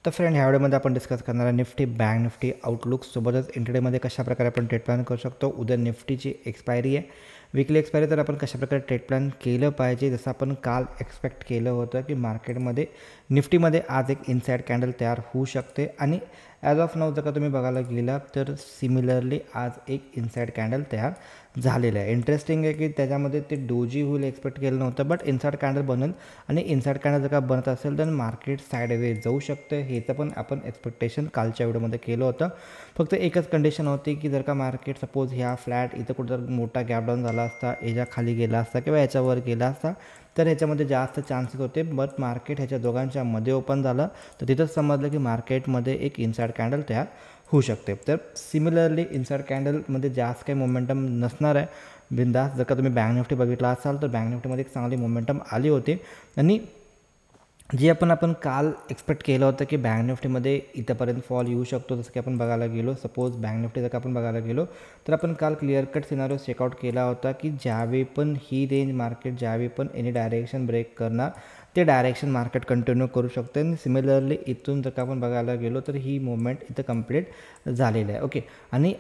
तर फ्रेंड ह्या व्हिडिओमध्ये आपण डिस्कस करणार आहे निफ्टी बँक निफ्टी आउटलुक सोबतच इंटरडेमध्ये कशाप्रकारे आपण ट्रेड प्लॅन करू शकतो. उद्या निफ्टीची एक्सपायरी आहे, वीकली एक्सपायरी. तर आपण कशाप्रकारे ट्रेड प्लॅन केलं पाहिजे, जसं आपण काल एक्सपेक्ट केलं होतं की मार्केटमध्ये निफ्टीमध्ये आज एक इनसाइड कॅन्डल तयार होऊ शकते आणि ॲज ऑफ नाऊ जर का तुम्ही बघायला गेला तर सिमिलरली आज एक इनसाइड कॅन्डल तयार झालेलं आहे. इंटरेस्टिंग आहे की त्याच्यामध्ये ते डोजी होईल एक्सपेक्ट केलं नव्हतं, बट इनसाइड कॅन्डल बनेल आणि इनसाइड कॅन्डल जर का बनत असेल तर मार्केट साईडवे जाऊ शकतं. हेचं पण आपण एक्सपेक्टेशन कालच्या व्हिडिओमध्ये केलं होतं. फक्त एकच कंडिशन होती की जर का मार्केट सपोज ह्या फ्लॅट इथं कुठं मोठा गॅपडाऊन झाला असता, याच्या खाली गेला असता किंवा याच्यावर गेला असता तर ह्याच्यामध्ये जास्त चान्सेस होते. बट मार्केट ह्याच्या दोघांच्या मध्ये ओपन झालं तर तिथंच समजलं की मार्केटमध्ये एक इनसाइड कॅन्डल तयार होऊ शकते. तर सिमिलरली इनसाइड कॅन्डलमध्ये जास्त काही मोमेंटम नसणार आहे. बिंदास जर का तुम्ही बँक निफ्टी बघितला असाल तर बँक निफ्टीमध्ये एक चांगली मोमेंटम आली होती आणि जे आपण काल एक्सपेक्ट केलं होतं की बँक निफ्टीमध्ये इथंपर्यंत फॉल येऊ शकतो. जसं की आपण बघायला गेलो, सपोज बँक निफ्टी जर का आपण बघायला गेलो तर आपण काल क्लिअर कट सिनारिओ चेकआउट केला होता की ज्यावेळी पण ही रेंज मार्केट ज्यावेळी पण एनी डायरेक्शन ब्रेक करणार ते डायरेक्शन मार्केट कंटिन्यू करू शकते. आणि सिमिलरली इथून जर का आपण बघायला गेलो तर ही मुवमेंट इथं कंप्लीट झालेली आहे. ओके, आणि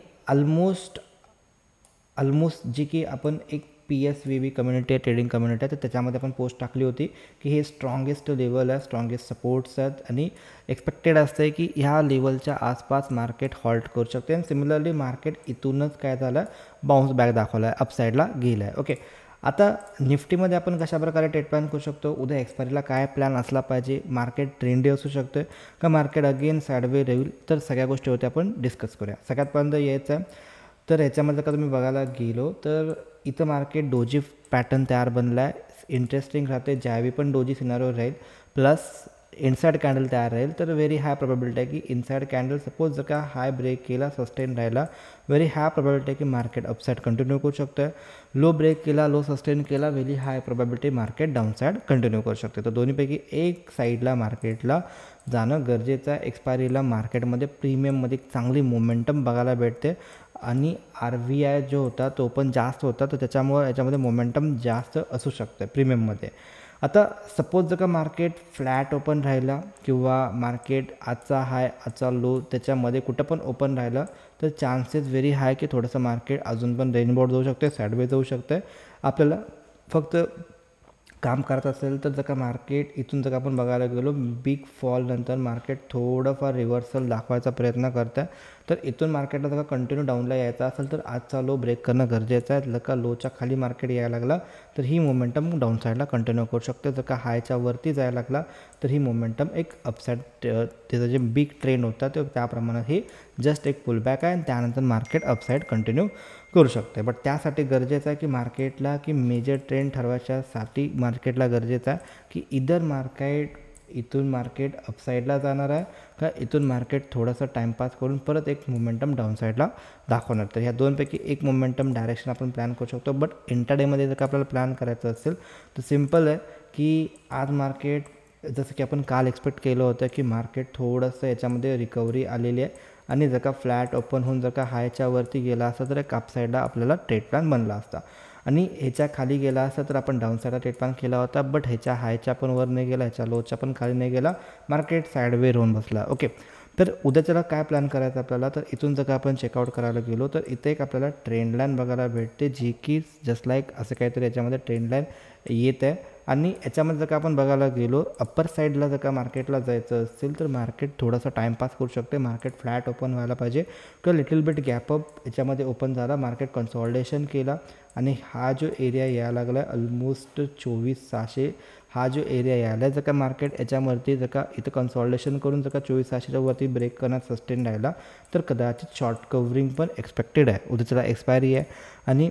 ऑलमोस्ट जी की आपण एक PSVB कम्युनिटी आहे, ट्रेडिंग कम्युनिटी आहे, तर त्याच्यामध्ये आपण पोस्ट टाकली होती की हे स्ट्रॉंगेस्ट लेवल आहे, स्ट्रॉंगेस्ट सपोर्ट्स आहेत आणि एक्सपेक्टेड असते की ह्या लेवलच्या आसपास मार्केट हॉल्ट करू शकते. आणि सिमिलरली मार्केट इथूनच काय झालं, बाउन्स बॅक दाखवला आहे, अपसाईडला गेला आहे. ओके, आता निफ्टीमध्ये आपण कशाप्रकारे ट्रेड प्लॅन करू शकतो, उद्या एक्सपायरीला काय प्लॅन असला पाहिजे, मार्केट ट्रेंडी असू शकतं का मार्केट अगेन साईडवे राहील, तर सगळ्या गोष्टी होत्या आपण डिस्कस करूया. सगळ्यात पहिल्यांदा यायचं आहे तर ह्याच्यामध्ये जर का तुम्ही बघायला गेलो तर इथं मार्केट डोजी पॅटर्न तयार बनला आहे. इंटरेस्टिंग राहते, ज्यावेळी पण डोजी सिनारिओ राहील प्लस इनसाइड कॅन्डल तयार राहील तर व्हेरी हाय प्रोबॅबिलिटी आहे की इनसाइड कॅन्डल सपोज जर का हाय ब्रेक केला, सस्टेन राहिला, व्हेरी हाय प्रोबॅबिलिटी आहे की मार्केट अपसाईड कंटिन्यू करू शकतं. लो ब्रेक केला, लो सस्टेन केला, very high probability market downside continue करू शकते. तर दोन्हीपैकी एक साईडला मार्केटला जाणं गरजेचं आहे. एक्सपायरीला मार्केटमध्ये प्रीमियममध्ये चांगली मोमेंटम बघायला भेटते आणि RVI जो होता तो पण जास्त होता, तर त्याच्यामुळे याच्यामध्ये मोमेंटम जास्त असू शकतं प्रीमियममध्ये. आता सपोज जर का मार्केट फ्लॅट ओपन राहिला किंवा मार्केट आजचा हाय आजचा लो त्याच्यामध्ये कुठं पण ओपन राहिलं तर चान्सेस व्हेरी हाय की थोडंसं मार्केट अजून पण रेनबोर्ड जाऊ शकते, साईडवे जाऊ शकते. आपल्याला फक्त काम करत असेल तर जर का मार्केट इथून जर का आपण बघायला गेलो बिग फॉल नंतर मार्केट थोडंफार रिव्हर्सल दाखवायचा प्रयत्न करतं आहे, तर इथून मार्केटला जर का कंटिन्यू डाऊनला यायचा असेल तर आजचा लो ब्रेक करणं गरजेचं आहे. जर का लोच्या खाली मार्केट यायला लागला तर ही मोमेंटम डाऊन साईडला कंटिन्यू करू शकते. जर का हायच्या वरती जायला लागला तर ही मोमेंटम एक अपसाईड त्याचं जे बिग ट्रेंड होता ते त्याप्रमाणे ही जस्ट एक पुलबॅक आहे आणि त्यानंतर मार्केट अपसाईड कंटिन्यू करू शकते. बट त्यासाठी गरजेचं आहे की मार्केटला की मेजर ट्रेंड ठरवायच्यासाठी मार्केटला गरजेचं आहे की इधर मार्केट इथून मार्केट अपसाईडला जाणार आहे का इथून मार्केट थोडंसं टाईमपास करून परत एक मोमेंटम डाऊनसाईडला दाखवणार. तर ह्या दोनपैकी एक मोमेंटम डायरेक्शन आपण प्लॅन करू शकतो. बट इंटरडेमध्ये जर का आपल्याला प्लॅन करायचं असेल तर सिम्पल आहे की आज मार्केट जसं की आपण काल एक्सपेक्ट केलं होतं की मार्केट थोडंसं याच्यामध्ये रिकव्हरी आलेली आहे आणि जर का फ्लॅट ओपन होऊन जर का हायच्या वरती गेला असता तर एक अपसाईडला आपल्याला ट्रेड प्लॅन बनला असता आणि ह्याच्या खाली गेला असता तर आपण डाऊन साईडला ट्रेड प्लॅन केला होता. बट ह्याच्या हायच्या पण वर नाही गेला, ह्याच्या लोच्या पण खाली नाही गेला, मार्केट साईडवे राहून बसला. ओके, तर उद्याच्याला काय प्लॅन करायचं आपल्याला, तर इथून जर का आपण चेकआउट करायला गेलो तर इथे एक आपल्याला ट्रेंड लाईन बघायला भेटते जी की जस्ट लाईक असं काहीतरी याच्यामध्ये ट्रेंड लाईन येत आहे. आणि याच्यामध्ये जर का आपण बघायला गेलो अप्पर साईडला जर का मार्केटला जायचं असेल तर मार्केट थोडासा टाईमपास करू शकते. मार्केट फ्लॅट ओपन व्हायला पाहिजे किंवा लिटिल बिट गॅपअप याच्यामध्ये ओपन झाला, मार्केट कन्सॉल्टेशन केला आणि हा जो एरिया यायला लागला आहे ऑलमोस्ट 24,600 हा जो एरिया यायला आहे, जर का मार्केट याच्यावरती जर का इथं कन्सॉल्टेशन करून जर का 24,600च्या वरती ब्रेक करण्यात सस्टेन राहिला तर कदाचित शॉर्ट कव्हरिंग पण एक्सपेक्टेड आहे. उद्याच्याला एक्सपायरी आहे आणि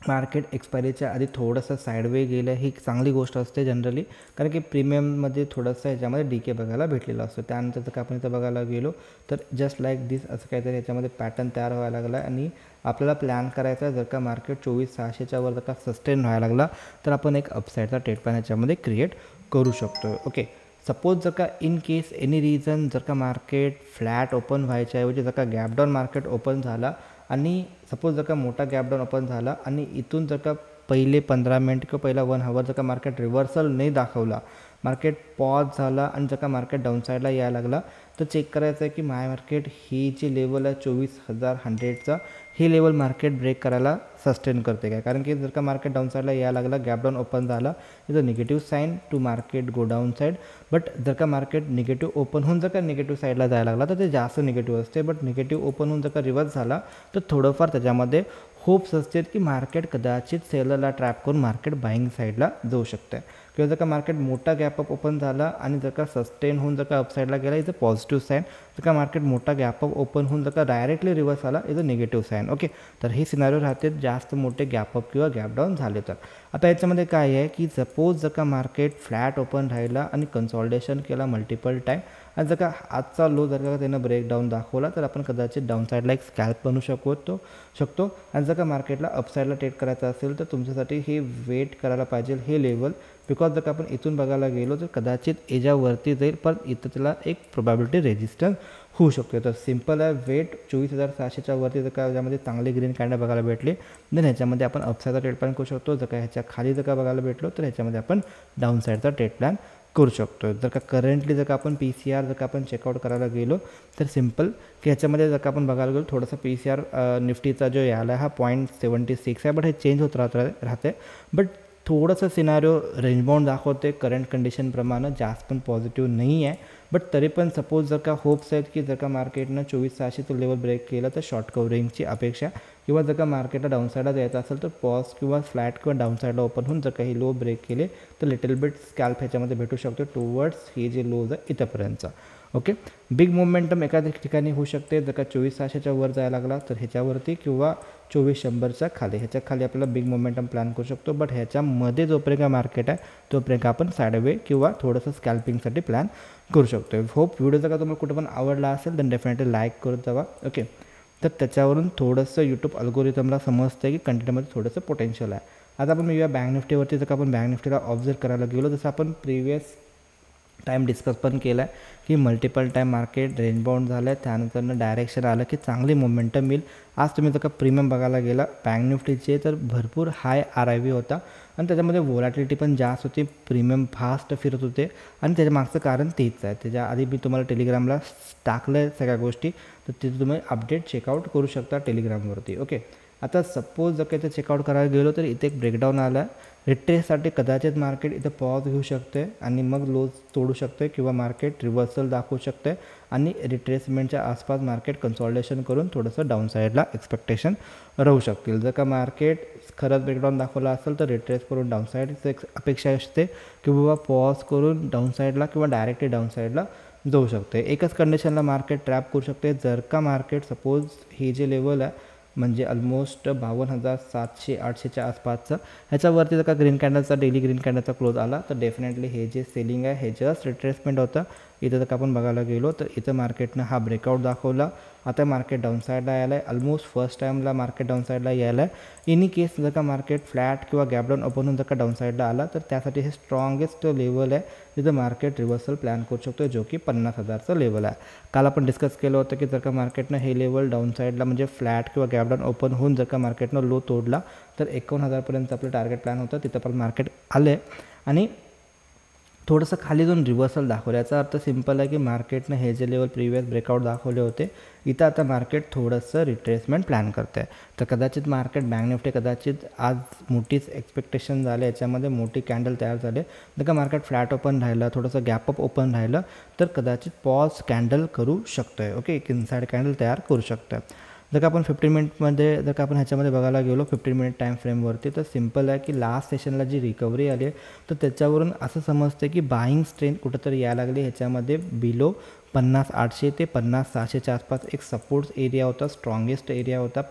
मार्केट एक्सपायरीच्या आधी थोडंसं साईडवे गेलं ही एक चांगली गोष्ट असते जनरली, कारण की प्रीमियममध्ये थोडंसं ह्याच्यामध्ये डीके बघायला भेटलेला असतो. त्यानंतर जर का आपण इथं बघायला गेलो तर जस्ट लाईक दिस असं काहीतरी याच्यामध्ये पॅटर्न तयार व्हायला लागला आहे आणि आपल्याला प्लॅन करायचा आहे जर का मार्केट 24,600च्या वर जर का सस्टेन व्हायला लागला तर आपण एक अपसाईडचा ट्रेड प्लॅन याच्यामध्ये क्रिएट करू शकतो. ओके, सपोज जर का इन केस एनी रिझन जर का मार्केट फ्लॅट ओपन व्हायच्याऐवजी जर का गॅपडाऊन मार्केट ओपन झाला आणि सपोज जर का मोठा गॅपडाऊन ओपन झाला आणि इथून जर का पहिले 15 मिनिट किंवा पहिला 1 आवर जर का मार्केट रिव्हर्सल नाही दाखवला मार्केट पॉज झाला आणि जर का मार्केट डाऊन साईडला यायला लागला तर चेक करायचं आहे की मार्केट ही जी लेवल आहे 24,100चा ही लेवल मार्केट ब्रेक करायला सस्टेन करते काय, कारण की जर का मार्केट डाऊन साईडला यायला लागला, गॅप डाऊन ओपन झाला, is a negative sign to market go down side. But जर का मार्केट निगेटिव्ह ओपन होऊन जर का निगेटिव्ह साईडला जायला लागला तर ते जास्त निगेटिव्ह असते. बट निगेटिव्ह ओपन होऊन जर का रिव्हर्स झाला तर थोडंफार त्याच्यामध्ये होप्स असतात की मार्केट कदाचित सेलरला ट्रॅप करून मार्केट बाईंग साईडला जाऊ शकते. किंवा जर का मार्केट मोठा गॅप अप ओपन झाला आणि जर का सस्टेन होऊन जर का अपसाईडला गेला इज अ पॉझिटिव्ह साईन. जर का मार्केट मोठा गॅप अप ओपन होऊन जर का डायरेक्टली रिव्हर्स आला is a negative sign. Okay, तर हे सिनारिओ राहते जास्त मोठे गॅप अप किंवा गॅप डाऊन झाले तर. आता याच्यामध्ये काय आहे की सपोज जर का मार्केट फ्लॅट ओपन राहिला आणि कन्सॉल्टेशन केला मल्टिपल टाईम आणि जर का आजचा लो जर का त्यानं ब्रेकडाऊन दाखवला तर आपण कदाचित डाऊन साईडला एक स्कॅल्प बनवू शकतो. आणि जर का मार्केटला अपसाईडला ट्रेड करायचं असेल तर तुमच्यासाठी हे वेट करायला पाहिजे हे लेवल, बिकॉज जर का आपण इथून बघायला गेलो तर कदाचित एजावरती जाईल पण इथं त्याला एक प्रोबॅबिलिटी रेजिस्टन्स होऊ शकतो. तर सिम्पल आहे, वेट 24,600च्या वरती जर का याच्यामध्ये चांगले ग्रीन कॅन्डल बघायला भेटले देन ह्याच्यामध्ये आपण अपसाईडचा ट्रेड प्लॅन करू शकतो. जर का ह्याच्या खाली जर का बघायला भेटलो तर ह्याच्यामध्ये आपण डाऊन साईडचा ट्रेड प्लॅन करू शकतो. जर का करंटली जर का आपण PCR जर का आपण चेकआउट करायला गेलो तर सिम्पल की ह्याच्यामध्ये जर का आपण बघायला गेलो थोडासा PCR निफ्टीचा जो याला हा 0.76 आहे, बट हे चेंज होत राहते. बट थोडंसं सिनारिओ रेंजबाउंड दाखवते करंट कंडिशनप्रमाणे, जास्त पण पॉझिटिव्ह नाही आहे. बट तरी पण सपोज जर का होप्स आहेत की जर का मार्केटनं 24,600चं लेवल ब्रेक केलं तर शॉर्ट कव्हरिंगची अपेक्षा, किंवा जर का मार्केटला डाऊन साईडला जायचं असेल तर पॉज किंवा फ्लॅट किंवा डाऊन साईडला ओपन होऊन जर काही लो ब्रेक केले तर लिटल बिट स्कॅल्प ह्याच्यामध्ये भेटू शकतो टुवर्ड्स हे जे लोज आहे इथंपर्यंतचा. ओके, बिग मोमेंटम एका ठिकाणी होऊ शकते. जर का 24,600च्या वर जायला लागला तर ह्याच्यावरती किंवा 24,100च्या खाली, ह्याच्या खाली आपल्याला बिग मोमेंटम प्लॅन करू शकतो. बट ह्याच्यामध्ये जोपर्यंत मार्केट आहे तोपर्यंत आपण साईडवे किंवा थोडंसं स्कॅल्पिंगसाठी प्लॅन करू शकतो. होप व्हिडिओ जर का तुम्हाला कुठं पण आवडला असेल तर डेफिनेटली लाईक करत जावा. ओके, तर त्याच्यावरून थोडंसं यूट्यूब अल्गोरिथमला समजतं की कंटेंटमध्ये थोडंसं पोटेन्शियल आहे. आता आपण येऊया बँक निफ्टीवरती. जर का आपण बँक निफ्टीला ऑब्झर्व करायला गेलो जसं आपण प्रिव्हियस टाईम डिस्कस पण केला आहे की multiple time market range bound झालं आहे, त्यानंतरनं डायरेक्शन आलं की चांगली मोमेंटम मिळेल. आज तुम्ही जर का प्रीमियम बघायला गेला बँक निफ्टीचे तर भरपूर हाय RIV होता आणि त्याच्यामध्ये व्होलॅटिलिटी पण जास्त होती, प्रीमियम फास्ट फिरत होते आणि त्याच्या मागचं कारण तेच आहे. त्याच्या आधी मी तुम्हाला टेलिग्रामला टाकलं आहे सगळ्या गोष्टी, तर तिथे तुम्ही अपडेट चेकआउट करू शकता टेलिग्रामवरती. ओके, आता सपोज जर काही चेकआउट करायला गेलो तर इथे एक ब्रेकडाऊन आला आहे. रिट्रेससाठी कदाचित मार्केट इथं पॉज घेऊ शकते आणि मग लोज तोडू शकते किंवा मार्केट रिव्हर्सल दाखवू शकते आणि रिट्रेसमेंटच्या आसपास मार्केट कन्सॉल्टेशन करून थोडंसं डाऊन साईडला एक्सपेक्टेशन राहू शकतील. जर का मार्केट खरंच ब्रेकडाऊन दाखवला असेल तर रिट्रेस करून डाऊन साईडचं एक अपेक्षा असते किंवा पॉज करून डाऊन साईडला किंवा डायरेक्टली डाऊन साईडला जाऊ शकते. एकच कंडिशनला मार्केट ट्रॅप करू शकते. जर का मार्केट सपोज हे जे लेवल आहे म्हणजे ऑलमोस्ट 52,700-800च्या आसपासचं ह्याच्यावरती जर का ग्रीन कॅन्डलचा डेली ग्रीन कॅन्डलचा क्लोज आला तर डेफिनेटली हे जे सेलिंग आहे हे जस्ट रिट्रेसमेंट होतं. इथं जर का आपण बघायला गेलो तर इथं मार्केटनं हा ब्रेकआउट दाखवला. आता मार्केट डाऊन साईडला यायला आहे, ऑलमोस्ट फर्स्ट टाईमला मार्केट डाऊन साईडला यायला आहे. इन केस जर का मार्केट फ्लॅट किंवा गॅप डाऊन ओपन होऊन जर का डाऊन साईडला आला तर त्यासाठी हे स्ट्रॉंगेस्ट लेवल आहे जिथं मार्केट रिव्हर्सल प्लॅन करू शकतो, जो की 50,000चं लेवल आहे. काल आपण डिस्कस केलं होतं की जर का मार्केटनं हे लेवल डाऊन साईडला म्हणजे फ्लॅट किंवा गॅप डाऊन ओपन होऊन जर का मार्केटनं लो तोडला तर 51,000पर्यंत आपलं टार्गेट प्लॅन होतं, तिथं पण मार्केट आलं आहे आणि थोडंसं खाली जाऊन रिव्हर्सल दाखवलं. याचा अर्थ सिम्पल आहे की मार्केटनं हे जे लेवल प्रिव्हियस ब्रेकआउट दाखवले होते इथं आता मार्केट थोडंसं रिट्रेसमेंट प्लॅन करतं आहे. तर कदाचित मार्केट बँक निफ्टी कदाचित आज मोठीच एक्सपेक्टेशन झाले, याच्यामध्ये मोठी कॅन्डल तयार झाले. जर का मार्केट फ्लॅट ओपन राहिलं, थोडंसं गॅप अप ओपन राहिलं तर कदाचित पॉज कॅन्डल करू शकतो आहे. ओके, एक इनसाईड कॅन्डल तयार करू शकतो आहे. जर का आपण 15 मिनिटमध्ये जर का आपण ह्याच्यामध्ये बघायला गेलो 15 मिनिट टाईम फ्रेमवरती तर सिम्पल आहे की लास्ट सेशनला जी रिकव्हरी आली आहे तर त्याच्यावरून असं समजते की बाईंग स्ट्रेंथ कुठंतरी यायला लागली. ह्याच्यामध्ये बिलो 50,800 ते 50,600च्या आसपास एक सपोर्ट्स एरिया होता, स्ट्रॉंगेस्ट एरिया होता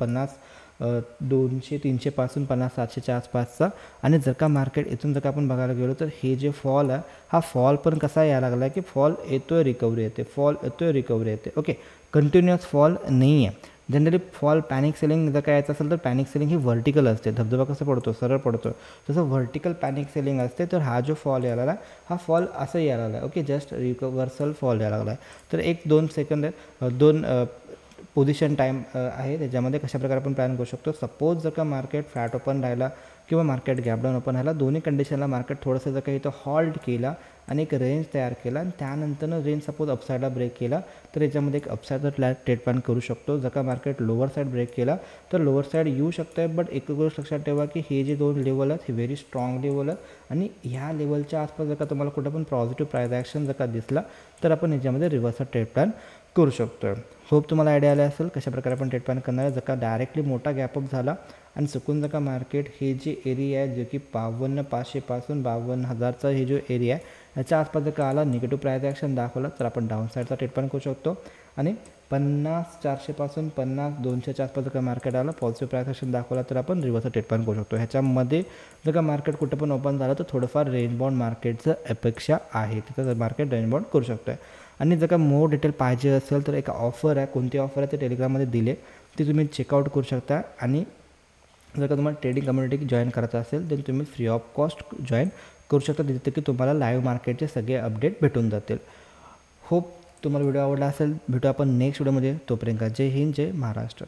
200-300 पासून 50,700च्या आसपासचा. आणि जर का मार्केट इथून जर का आपण बघायला गेलो तर हे जे फॉल आहे हा फॉल पण कसा यायला लागला आहे की फॉल येतोय रिकव्हरी येते, फॉल येतोय रिकव्हरी येते. ओके, कंटिन्युअस फॉल नाही आहे. जनरली फॉल पॅनिक सेलिंग जर काय यायचं असेल तर पॅनिक सेलिंग ही व्हर्टिकल असते, धबधबा कसं पडतो सरळ पडतो तसं व्हर्टिकल पॅनिक सेलिंग असते. तर हा जो फॉल यायला लागला हा फॉल असं यायला लागला आहे. ओके, जस्ट रिव्हर्सल फॉल यायला लागला आहे. तर 1-2 सेकंद आहे, 2 पोझिशन टाईम आहे त्याच्यामध्ये कशाप्रकारे आपण प्लॅन करू शकतो. सपोज जर का मार्केट फ्लॅट ओपन राहिला किंवा मार्केट गॅप डाऊन ओपन राहिला, दोन्ही कंडिशनला मार्केट थोडंसं जर का इथं हॉल्ट केला आणि एक रेंज तयार केला आणि त्यानंतरनं रेंज सपोज अपसाईडला ब्रेक केला तर याच्यामध्ये एक अपसाईडचा ट्रेड प्लॅन करू शकतो. जर का मार्केट लोअर साईड ब्रेक केला तर लोअर साईड येऊ शकतं आहे, बट एक गोष्ट लक्षात ठेवा की हे जे 2 लेवल आहेत हे व्हेरी स्ट्रॉंग लेवल आहेत आणि ह्या लेवलच्या आसपास जर का तुम्हाला कुठं पण पॉझिटिव्ह प्राईस ॲक्शन जर का दिसला तर आपण याच्यामध्ये रिव्हर्सचा ट्रेड प्लॅन करू शकतो. होप तुम्हाला आयडिया आला असेल कशाप्रकारे आपण ट्रेड प्लॅन करणार आहे. जर का डायरेक्टली मोठा गॅपअप झाला आणि चुकून जर का मार्केट हे जे एरिया आहे जे की 52,500 पासून 52,000चा हे जो एरिया आहे याच्या आसपास जर का आला निगेटिव्ह प्राईस ॲक्शन दाखवला तर आपण डाऊन साईडचा ट्रेड प्लॅन करू शकतो आणि 50,400 पासून 50,200च्या आसपास जर का मार्केट आला पॉझिटिव्ह प्राईस ॲक्शन दाखवला तर आपण रिव्हर्सचा ट्रेड प्लॅन करू शकतो. ह्याच्यामध्ये जर का मार्केट कुठं पण ओपन झालं तर थोडंफार रेंज बाउंड मार्केटचं अपेक्षा आहे, तिथं मार्केट रेंज बाउंड करू शकतो आहे. आणि जर का मोर डिटेल पाहिजे असेल तर एक ऑफर आहे, कोणती ऑफर आहे ते टेलिग्राममध्ये दिले, ती तुम्ही चेकआउट करू शकता. आणि जर का तुम्हाला ट्रेडिंग कम्युनिटी जॉईन करायचं असेल तर तुम्ही फ्री ऑफ कॉस्ट जॉईन करू शकता, तिथे की तुम्हाला लाईव्ह मार्केटचे सगळे अपडेट भेटून जातील. होप तुम्हाला व्हिडिओ आवडला असेल. भेटू आपण नेक्स्ट व्हिडिओमध्ये. तोपर्यंत जय हिंद, जय महाराष्ट्र.